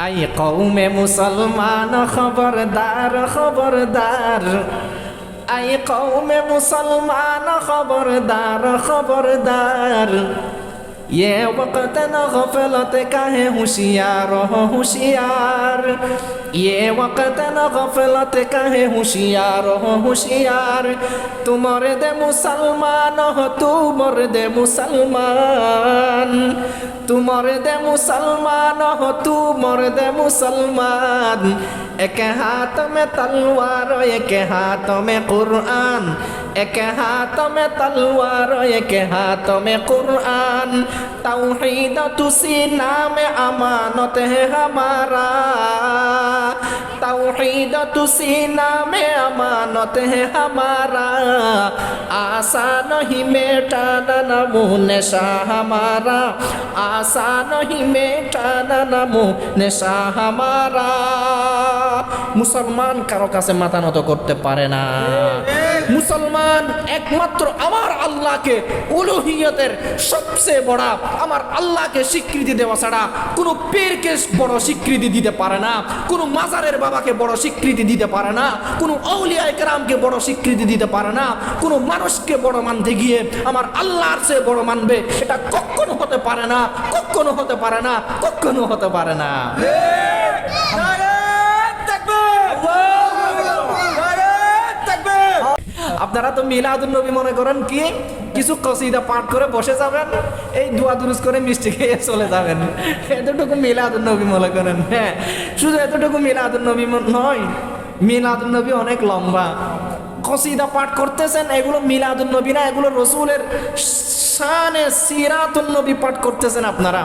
I কওমে মুসলমান খবরদার খবরদার, আই কওমে মুসলমান খবরদার খবরদার, ये वक्त न गफलत का है होशियार हो होशियार, ये वक्त न गफलत का है होशियार हो होशियार। तू मर्द मुसलमान हो तू मर्द मुसलमान, तू मर्द मुसलमान हो तू मर्द मुसलमान। एक हाथ में तलवार एक हाथ में कुरान, एक हाथ में तलवार एक हाथ में कुरान। तौहीद तू सीना में अमानत है हमारा, तौहीद तू सीना में अमानत है हमारा। आसान ही मेटाना नमो नशा हमारा, आसान ही मेटाना नमो नशा हमारा। মুসলমান কারো কাছে মাথা নত করতে পারে না। মুসলমান একমাত্র আমার আল্লাহকে উলুহিয়তের সবচেয়ে বড় আমার আল্লাহকে স্বীকৃতি দেওয়া ছাড়া কোনো পীরকে বড় স্বীকৃতি দিতে পারে না, কোনো মাজারের বাবাকে বড় স্বীকৃতি দিতে পারে না, কোনো আউলিয়া কেরামকে বড় স্বীকৃতি দিতে পারে না। কোনো মানুষকে বড় মানতে গিয়ে আমার আল্লাহর চেয়ে বড় মানবে, এটা কখনো হতে পারে না, কখনো হতে পারে না, কখনো হতে পারে না। আপনারা তো মিলাদুন নবী মনে করেন কি কিছু কসিদা পাঠ করে বসে যাবেন, এই দোয়া দুরুস করে মিষ্টি খেয়ে চলে যাবেন, এতটুকু মিলাদুন নবী মনে করেন। হ্যাঁ, শুধু এতটুকু মিলাদুন নবী নয়, মিলাদুন নবী অনেক লম্বা। কসিদা পাঠ করতেছেন, এগুলো মিলাদুন নবী না, এগুলো রসুলের শানে সিরাতুন নবী পাঠ করতেছেন। আপনারা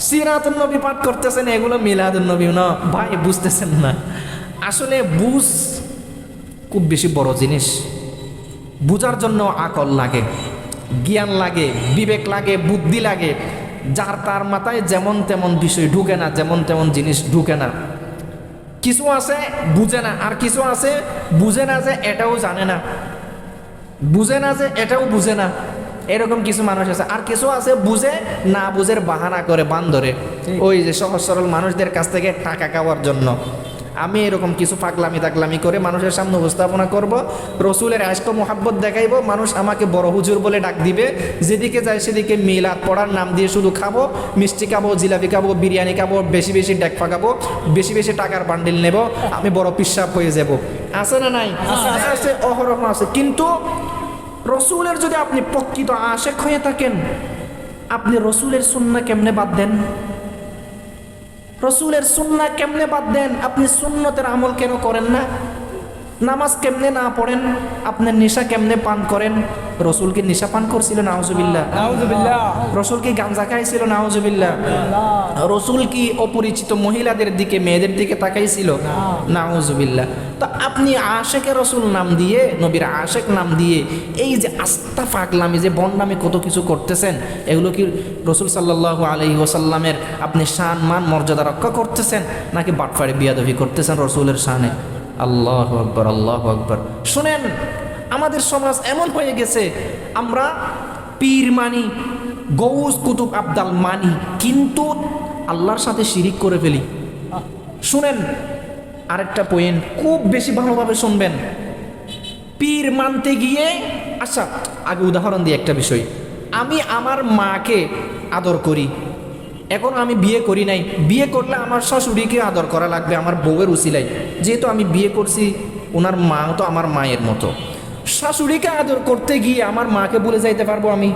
সিরাতুন নবী পাঠ করতেছেন, এগুলো মিলাদুন নবী না। ভাই বুঝতেছেন না, আসলে বুঝ খুব বেশি বড় জিনিস। বুঝার জন্য আকল লাগে, জ্ঞান লাগে, বিবেক লাগে, বুদ্ধি লাগে। যার তার মাথায় যেমন তেমন বিষয় ঢুকে না, যেমন তেমন জিনিস ঢুকে না। কিছু আছে বুঝে না, আর কিছু আছে বুঝে না যে এটাও জানে না, বুঝে না যে এটাও বুঝে না, এরকম কিছু মানুষ আছে। আর কিছু আছে বুঝে না বুঝের বাহানা করে বান ধরে, ওই যে সহজ সরল মানুষদের কাছ থেকে টাকা খাওয়ার জন্য। আমি এরকম কিছু পাগলামি তাগলামি করে মানুষের সামনে উপস্থাপনা করব, রসুলের আশক মোহাব্বত দেখাইব, মানুষ আমাকে বড় হুজুর বলে ডাক দিবে। যেদিকে যায় সেদিকে মিলাদ পড়ার নাম দিয়ে শুধু খাবো, মিষ্টি খাবো, জিলাপি খাবো, বিরিয়ানি খাবো, বেশি বেশি ডেকফা খাবো, বেশি বেশি টাকার বান্ডিল নেব, আমি বড় পিসাব হয়ে যাব। আছে না নাই? আছে, অহরহ আছে। কিন্তু রসুলের যদি আপনি প্রকৃত আশেক হয়ে থাকেন, আপনি রসুলের সুন্নাহ কেমনে বাদ দেন? রসুলের সুন্নাহ কেমনে বাদ দেন? আপনি সুন্নতের আমল কেন করেন না? নামাজ কেমনে না পড়েন? আপনি নেশা কেমনে পান করেন? রসুল কি নেশা পান করছিল? নাউজুবিল্লাহ। রসুল কি গাঞ্জা খাইছিল? নাউজুবিল্লাহ। রসুল কি অপরিচিত মহিলাদের দিকে, মেয়েদের দিকে তাকাইছিল? নাউজুবিল্লাহ। তো আপনি আশেকে রসুল নাম দিয়ে, নবীর আশেক নাম দিয়ে এই যে আস্তা পাগলামি, যে বন্ডামি কত কিছু করতেছেন, এগুলো কি রসুল সাল্লাল্লাহু আলাইহি ওয়াসাল্লামের আপনি শান মান মর্যাদা রক্ষা করতেছেন, নাকি বাটফাড়ি বিয়াদবি করতেছেন রসুলের শানে? আল্লাহু আকবার, আল্লাহু আকবার। শুনেন, আমাদের সমাজ এমন হয়ে গেছে, আমরা পীর মানি, গৌস কুতুব আবদাল মানি, কিন্তু আল্লাহর সাথে শিরিক করে ফেলি। শুনেন আরেকটা পয়েন্ট, খুব বেশি ভালোভাবে শুনবেন। পীর মানতে গিয়ে, আচ্ছা আগে উদাহরণ দিই একটা বিষয়। আমি আমার মাকে আদর করি, এখন আমি বিয়ে করি নাই, বিয়ে করলে আমার শাশুড়িকে আদর করা লাগবে আমার বউয়ের উসিলাই। যেহেতু আমি বিয়ে করছি, ওনার মা তো আমার মায়ের মতো। শাশুড়িকে আদর করতে গিয়ে আমার মাকে ভুলে যাইতে পারবো আমি?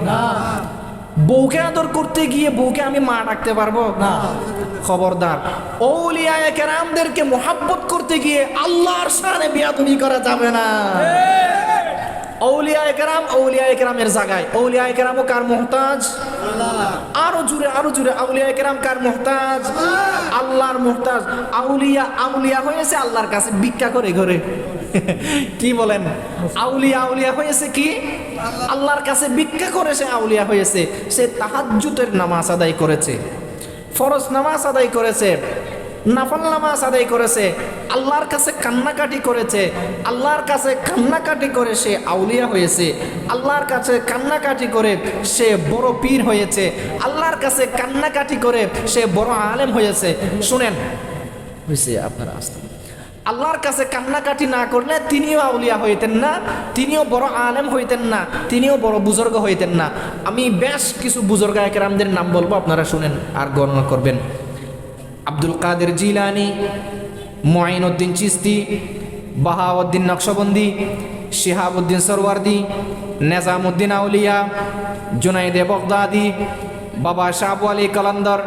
বউকে আদর করতে গিয়ে বউকে আমি মা ডাকতে পারবো? খবরদার। আউলিয়ায়ে কেরামদেরকে মোহাব্বত করতে গিয়ে আল্লাহর শানে বেয়াদবি করা যাবে না। আউলিয়ায়ে কেরাম আউলিয়ায়ে কেরামের জায়গায়। আউলিয়ায়ে কেরামও কার মুহতাজ? আরো জুড়ে, আরো জুড়ে। আউলিয়ায়ে কেরাম কার মুহতাজ? আল্লাহর মুহতাজ। আউলিয়া আউলিয়া হয়েছে আল্লাহর কাছে ভিক্ষা করে ঘরে। কি বলেন? আউলিয়া আউলিয়া হয়েছে কি? আল্লাহর কাছে ভিক্ষা করে সে আউলিয়া হয়েছে। সে তাহাজ্জুদের নামাজ আদায় করেছে, ফরজ নামাজ আদায় করেছে, নাফল নামাজ আদায় করেছে, আল্লাহর কাছে কান্নাকাটি করেছে, আল্লাহর কাছে কান্নাকাটি করে সে আউলিয়া হয়েছে, আল্লাহর কাছে কান্নাকাটি করে সে বড় পীর হয়েছে, আল্লাহর কাছে কান্নাকাটি করে সে বড় আলেম হয়েছে। শুনেন হয়েছে আপনারা আসতে, আল্লাহর কাছে কান্নাকাটি না করলে তিনিও আউলিয়া হইতেন না, তিনিও বড় আলেম হইতেন না, তিনিও বড় বুজুর্গ হইতেন না। আমি বেশ কিছু বুজুর্গ একরামদের নাম বলবো, আপনারা শুনেন আর গণনা করবেন। আব্দুল কাদের জিলানি, মুঈনুদ্দিন চিশতি, বাহাউদ্দিন নকশবন্দি, শিহাবুদ্দিন সরওয়ার্দি, নিজামুদ্দিন আউলিয়া, জুনাইদে বগদাদি, বাবা শাহ আবু আলী কলন্দর,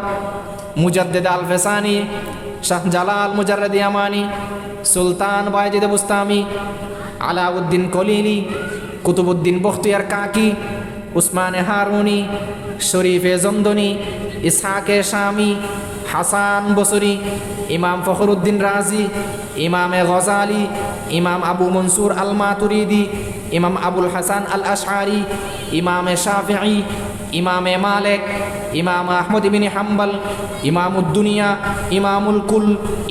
মুজাদ্দিদ আল ফেসানি, শাহ জালাল মুজাররদি আমানি, সুলতান বায়েজিদ বুস্তামি, আলাউদ্দিন কলিলি, কুতুবুদ্দিন বখতিয়ার কাকি, উসমানে হারুনি, শরীফে জমদনি, ইসহাকে শামি, হাসান বসরি, ইমাম ফখরুদ্দিন রাজি, ইমামে গজালি, ইমাম আবু মনসুর আল মাতুরিদি, ইমাম আবুল হাসান আল আশআরি, ইমামে শাফিঈ, ইমামে মালিক, ইমাম আহমদ ইবনে হাম্বল, ইমামুদ দুনিয়া, ইমামুল কুল,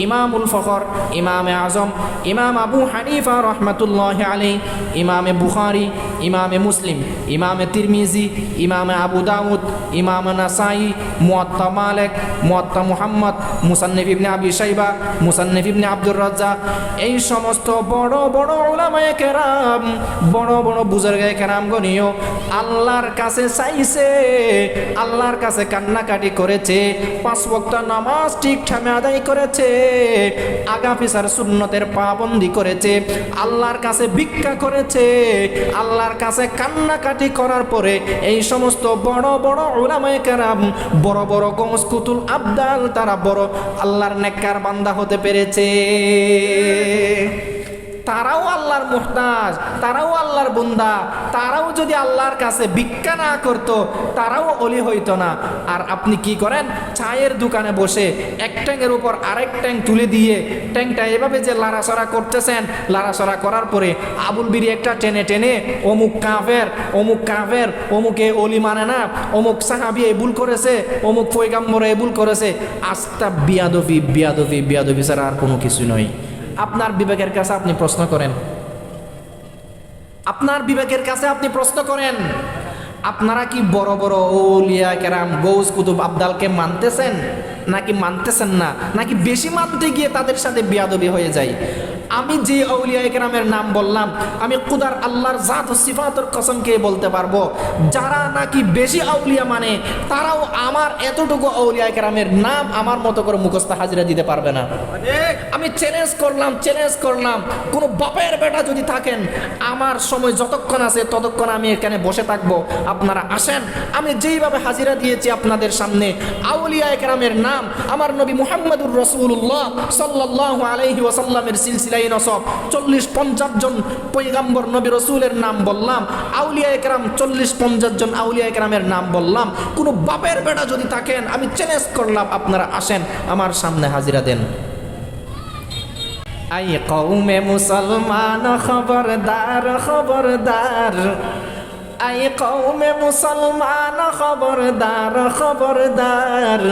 ইমামুল ফখর, ইমামে আজম, ইমাম আবু হানিফা রহমাতুল্লাহি আলাইহি, ইমামে বুখারী, ইমামে মুসলিম, ইমামে তিরমিজি, ইমামে আবু দাউদ, ইমাম নাসাই, মুয়াত্তা মালিক, মুয়াত্তা মুহাম্মদ, মুসান্নিফ ইবনে আবি শাইবা, মুসান্নিফ ইবনে আব্দুর রাজ্জাক, এই সমস্ত বড় বড় উলামায়ে কেরাম, বড় বড় বুজুর্গে কেরামগণীয় আল্লাহর কাছে চাইছে, আল্লাহর কাছে কান্নাকাটি করেছে, 5 ওয়াক্ত নামাজ ঠিকঠাক আদায় করেছে, আগা পিছার সুন্নতের পাবন্দি করেছে, আল্লাহর কাছে ভিক্ষা করেছে, আল্লাহর কাছে কান্নাকাটি করার পরে এই সমস্ত বড় বড় উলামায়ে কেরাম, বড় বড় গৌস কুতুল আবদাল, তারা বড় আল্লাহর নেককার বান্দা হতে পেরেছে। তারাও আল্লাহর মুহতাজ, তারাও আল্লাহর বান্দা, তারাও যদি আল্লাহর কাছে ভিক্ষা না করত তারাও অলি হইতো না। আর আপনি কি করেন, চায়ের দোকানে বসে এক ট্যাংয়ের উপর আরেক ট্যাং তুলে দিয়ে ট্যাংটা এভাবে যে লাড়াছড়া করতেছেন, লাড়াছড়া করার পরে আবুল বিড়ি একটা টেনে টেনে অমুক কাফের, অমুক কাফের, অমুকে অলি মানে না, অমুক সাহাবী এই ভুল করেছে, অমুক পয়গাম্বর এই ভুল করেছে, আস্তা বিয়াদবি বিয়াদবি বিয়াদবি ছাড়া আর কোনো কিছু নয়। আপনার বিবেকের কাছে আপনি প্রশ্ন করেন, আপনার বিবেকের কাছে আপনি প্রশ্ন করেন, আপনারা কি বড় বড় আউলিয়া কেরাম গৌস কুতুব আবদালকে মানতেছেন নাকি মানতেছেন না, নাকি বেশি মানতে গিয়ে তাদের সাথে বিয়াদবি হয়ে যায়? আমি যে আউলিয়া কেরামের নাম বললাম, আমি খুদার আল্লাহর জাত ও সিফাতের কসম খেয়ে বলতে পারবো, যারা নাকি বেশি আউলিয়া মানে তারাও আমার এতটুকু আউলিয়া কেরামের নাম আমার মতো করে মুখস্থ হাজিরা দিতে পারবে না। আমি চ্যালেঞ্জ করলাম, কোনো বাপের বেটা যদি থাকেন, আমার সময় যতক্ষণ আছে ততক্ষণ আমি এখানে বসে থাকবো, আপনারা আসেন। আমি যেইভাবে হাজিরা দিয়েছি আপনাদের সামনে, আউলিয়া কেরামের নাম আমার নবী মুহাম্মদুর রাসূলুল্লাহ সাল্লাল্লাহু আলাইহি ওয়াসাল্লামের সিলসিলায় নসব 40-50 জন পয়গম্বর নবী রাসূলের নাম বললাম, আউলিয়া কেরাম 40-50 জন আউলিয়া কেরামের নাম বললাম। কোনো বাপের বেটা যদি থাকেন, আমি চ্যালেঞ্জ করলাম, আপনারা আসেন আমার সামনে হাজিরা দেন। আই কওমে মুসলমান খবরদার খবরদার, আই কওমে মুসলমান খবরদার খবরদার,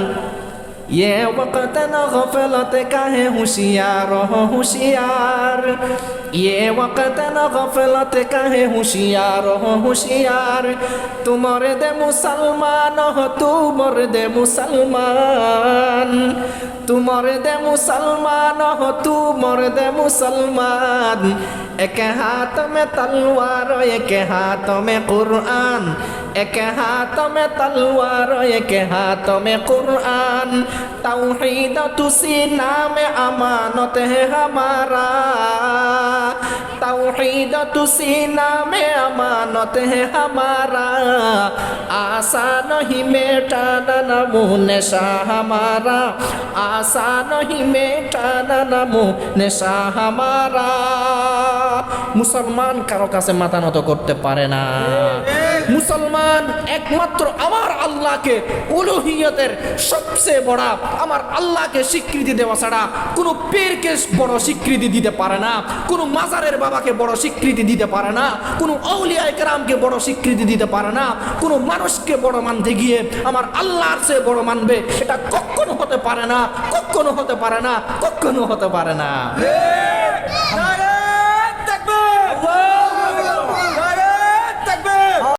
ये वक्त न गफलत का है होशियार हो होशियार, ये वक्त न गफलत का है होशियार हो होशियार, तू मर्द मुसलमान हो तू मर्द मुसलमान, तू मर्द मुसलमान हो तू मर्द मुसलमान, एक हाथ में तलवार एक हाथ में कुरान, एक हाथ में तलवार एक हाथ में कुरान, तौहीद तू सीना में अमानत है हमारा, तौहीद तू सीना में अमानत है हमारा, आसान ही मिटाना नमूह नशा हमारा, आसान ही मिटाना नमूह नशा हमारा। মুসলমান কারো কাছে মাথা নত করতে পারে না। মুসলমান একমাত্র আমার আল্লাহকে উলুহিয়তের সবচেয়ে বড়, আমার আল্লাহকে স্বীকৃতি দেওয়া ছাড়া কোনো পীরকে বড় স্বীকৃতি দিতে পারে না, কোনো মাজারের বাবাকে বড় স্বীকৃতি দিতে পারে না, কোনো আউলিয়া কেরামকে বড় স্বীকৃতি দিতে পারে না, কোনো মানুষকে বড় মানতে গিয়ে আমার আল্লাহর চেয়ে বড় মানবে, এটা কখনো হতে পারে না। কখনো হতে পারে না, কখনো হতে পারে না।